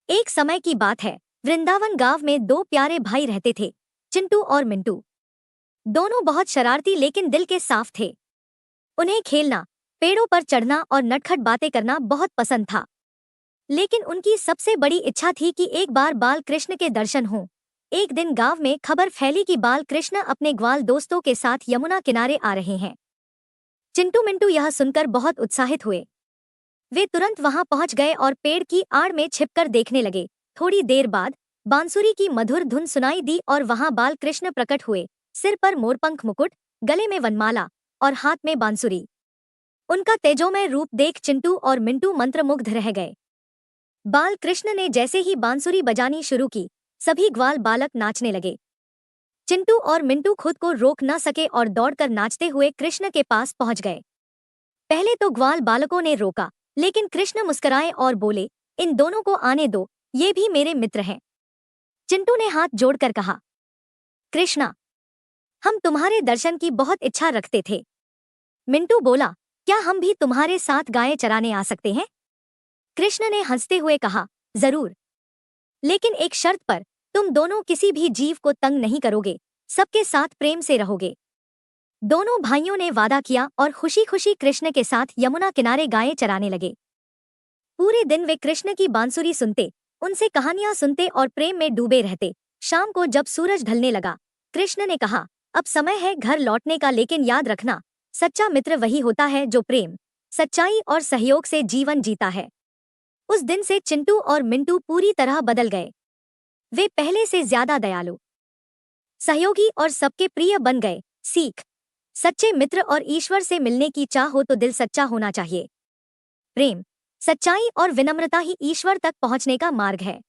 एक समय की बात है। वृंदावन गांव में दो प्यारे भाई रहते थे, चिंटू और मिंटू। दोनों बहुत शरारती लेकिन दिल के साफ थे। उन्हें खेलना, पेड़ों पर चढ़ना और नटखट बातें करना बहुत पसंद था। लेकिन उनकी सबसे बड़ी इच्छा थी कि एक बार बाल कृष्ण के दर्शन हों। एक दिन गांव में खबर फैली कि बाल कृष्ण अपने ग्वाल दोस्तों के साथ यमुना किनारे आ रहे हैं। चिंटू मिंटू यह सुनकर बहुत उत्साहित हुए। वे तुरंत वहां पहुंच गए और पेड़ की आड़ में छिपकर देखने लगे। थोड़ी देर बाद बांसुरी की मधुर धुन सुनाई दी और वहां बाल कृष्ण प्रकट हुए, सिर पर मोरपंख मुकुट, गले में वनमाला और हाथ में बांसुरी। उनका तेजोमय रूप देख चिंटू और मिंटू मंत्रमुग्ध रह गए। बाल कृष्ण ने जैसे ही बांसुरी बजानी शुरू की, सभी ग्वाल बालक नाचने लगे। चिंटू और मिंटू खुद को रोक न सके और दौड़कर नाचते हुए कृष्ण के पास पहुंच गए। पहले तो ग्वाल बालकों ने रोका, लेकिन कृष्ण मुस्कुराए और बोले, इन दोनों को आने दो, ये भी मेरे मित्र हैं। चिंटू ने हाथ जोड़कर कहा, कृष्णा, हम तुम्हारे दर्शन की बहुत इच्छा रखते थे। मिंटू बोला, क्या हम भी तुम्हारे साथ गायें चराने आ सकते हैं? कृष्ण ने हंसते हुए कहा, जरूर, लेकिन एक शर्त पर, तुम दोनों किसी भी जीव को तंग नहीं करोगे, सबके साथ प्रेम से रहोगे। दोनों भाइयों ने वादा किया और खुशी खुशी कृष्ण के साथ यमुना किनारे गायें चराने लगे। पूरे दिन वे कृष्ण की बांसुरी सुनते, उनसे कहानियां सुनते और प्रेम में डूबे रहते। शाम को जब सूरज ढलने लगा, कृष्ण ने कहा, अब समय है घर लौटने का, लेकिन याद रखना, सच्चा मित्र वही होता है जो प्रेम, सच्चाई और सहयोग से जीवन जीता है। उस दिन से चिंटू और मिंटू पूरी तरह बदल गए। वे पहले से ज्यादा दयालु, सहयोगी और सबके प्रिय बन गए। सीख, सच्चे मित्र और ईश्वर से मिलने की चाह हो तो दिल सच्चा होना चाहिए। प्रेम, सच्चाई और विनम्रता ही ईश्वर तक पहुंचने का मार्ग है।